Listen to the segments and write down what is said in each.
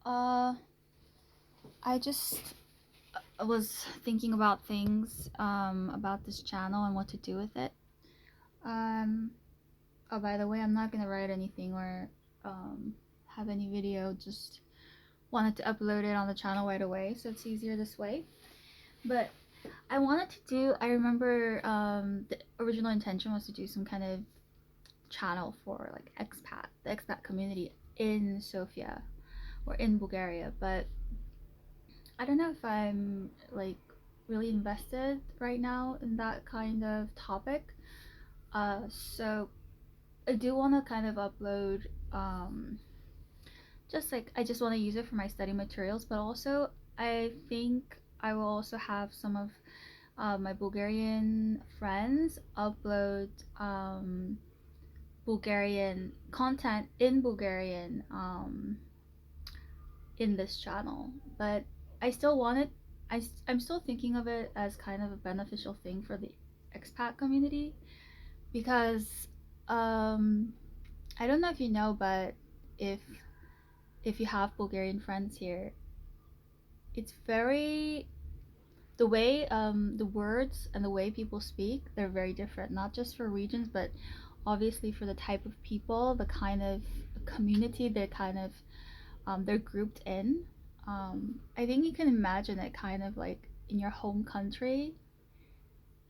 Uh, I just was thinking about things about this channel and what to do with it. Um, oh, by the way, I'm not gonna write anything or um, have any video. Just wanted to upload it on the channel right away, so it's easier this way. But I wanted to do. I remember the original intention was to do some kind of channel for like the expat community in Sofia or in Bulgaria, but I don't know if I'm like really invested right now in that kind of topic. So I do want to kind of upload, just like I just want to use it for my study materials, but also I think I will also have some of my Bulgarian friends upload Bulgarian content in Bulgarian in this channel, but I still want it. I'm still thinking of it as kind of a beneficial thing for the expat community because um, I don't know if you know, but if if you have Bulgarian friends here, it's very the way the words and the way people speak, they're very different, not just for regions, but obviously for the type of people, the kind of community they kind of they're grouped in. I think you can imagine it kind of like in your home country.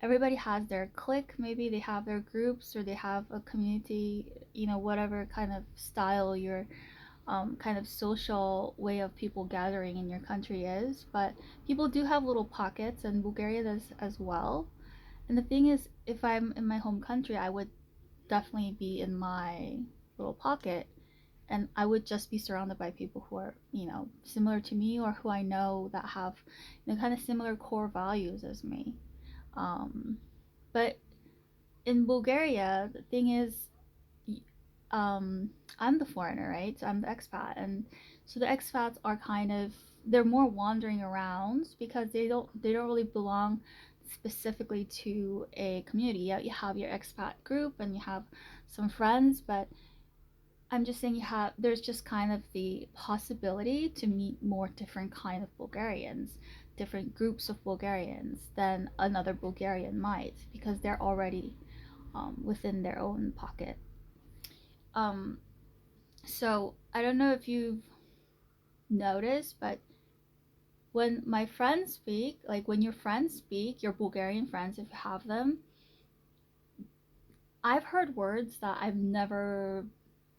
Everybody has their clique, maybe they have their groups or they have a community, whatever kind of style your kind of social way of people gathering in your country is. But people do have little pockets, and Bulgaria does as well. And the thing is, if I'm in my home country, I would definitely be in my little pocket and I would just be surrounded by people who are, similar to me or who I know that have, kind of similar core values as me. Um, but in Bulgaria, the thing is, I'm the foreigner, right? So I'm the expat, and so the expats are kind of they're more wandering around because they don't really belong specifically to a community. Yeah, you have your expat group and you have some friends, but I'm just saying there's just kind of the possibility to meet more different kind of Bulgarians, different groups of Bulgarians than another Bulgarian might because they're already within their own pocket. Um, so I don't know if you've noticed, but when my friends speak, like when your friends speak, your Bulgarian friends, if you have them, I've heard words that I've never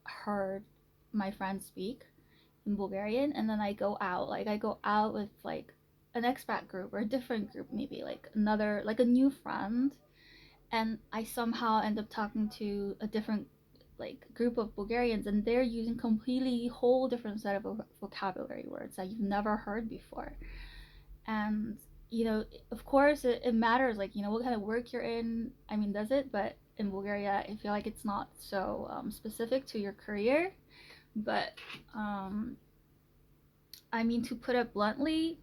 heard my friends speak in Bulgarian, and then I go out with like an expat group or a different group, maybe like another, like a new friend, and I somehow end up talking to a different like group of Bulgarians, and they're using completely whole different set of vocabulary words that you've never heard before. And of course, it matters, like what kind of work you're in. I mean, does it? But in Bulgaria, I feel like it's not so specific to your career. But I mean, to put it bluntly,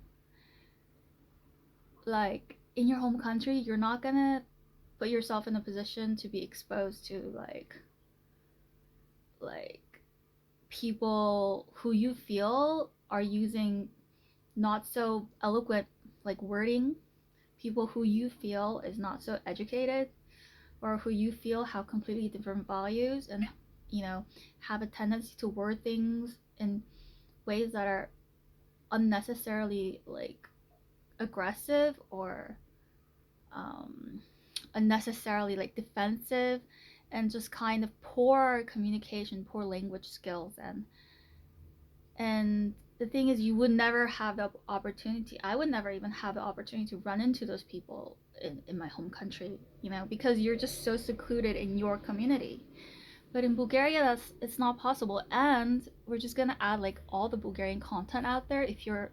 like in your home country, you're not gonna put yourself in a position to be exposed to like people who you feel are using not so eloquent like wording, people who you feel is not so educated, or who you feel have completely different values and have a tendency to word things in ways that are unnecessarily like aggressive or um, unnecessarily like defensive, and just kind of poor communication, poor language skills. And the thing is, you would never have the opportunity, I would never even have the opportunity to run into those people in my home country, because you're just so secluded in your community. But in Bulgaria, it's not possible, and we're just gonna add like all the Bulgarian content out there. If you're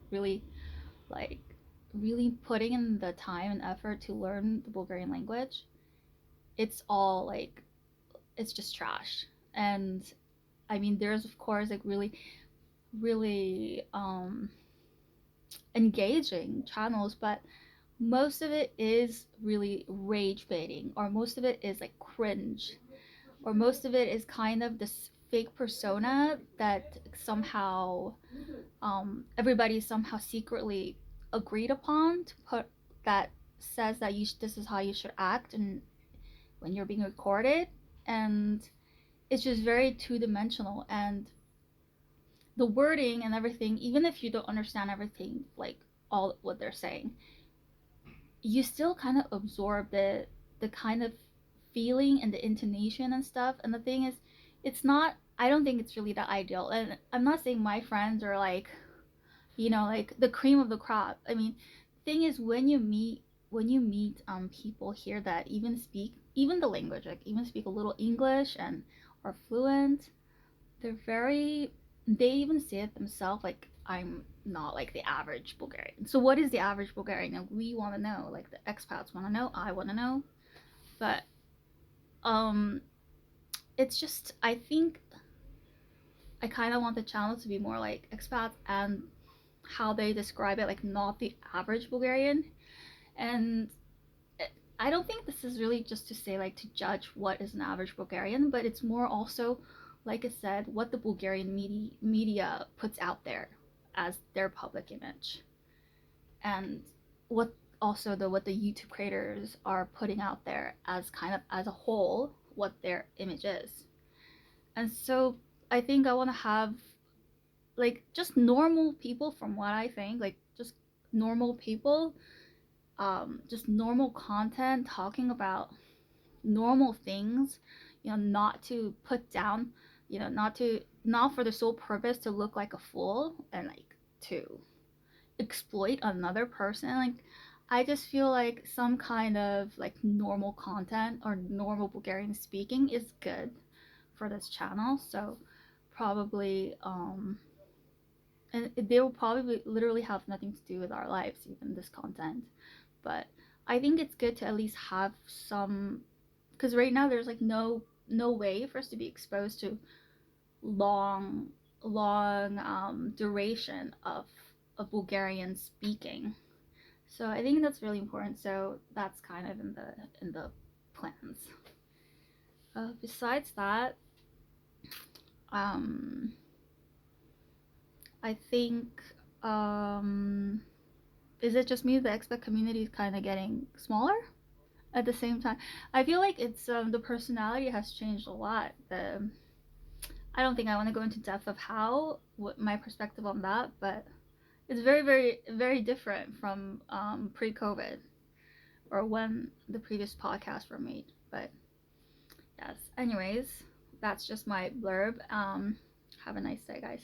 like really putting in the time and effort to learn the Bulgarian language, it's all like it's just trash. And I mean, there's of course like really, really engaging channels, but most of it is really rage baiting, or most of it is like cringe, or most of it is kind of this fake persona that somehow everybody somehow secretly agreed upon to put, that says that this is how you should act and when you're being recorded. And it's just very two-dimensional, and the wording and everything, even if you don't understand everything, like all what they're saying, you still kind of absorb the kind of feeling and the intonation and stuff. And the thing is, it's not, I don't think it's really that ideal. And I'm not saying my friends are like, like the cream of the crop. I mean, thing is, when you meet people here that even speak even the language, like even speak a little English and are fluent, they're very, they even say it themselves, like, I'm not like the average Bulgarian. So what is the average Bulgarian? And we want to know, like the expats want to know, I want to know. But um it's just, I think I kind of want the channel to be more like expats and how they describe it, like not the average Bulgarian. And I don't think this is really just to say, like, to judge what is an average Bulgarian, but it's more also, like I said, what the Bulgarian media puts out there as their public image, and what also what the YouTube creators are putting out there as kind of as a whole, what their image is. And so I think I want to have like just normal people, from what I think, like just normal people, just normal content talking about normal things, not to put down, not for the sole purpose to look like a fool and like to exploit another person. Like, I just feel like some kind of like normal content or normal Bulgarian speaking is good for this channel. So probably and they will probably literally have nothing to do with our lives, even this content. But I think it's good to at least have some, because right now there's like no way for us to be exposed to long duration of Bulgarian speaking. So I think that's really important. So that's kind of in the plans. Besides that, um, I think, is it just me? The expat community is kind of getting smaller at the same time. I feel like it's the personality has changed a lot. I don't think I want to go into depth of how, what my perspective on that, but it's very, very, very different from pre-COVID or when the previous podcasts were made. But yes, anyways, that's just my blurb. Have a nice day, guys.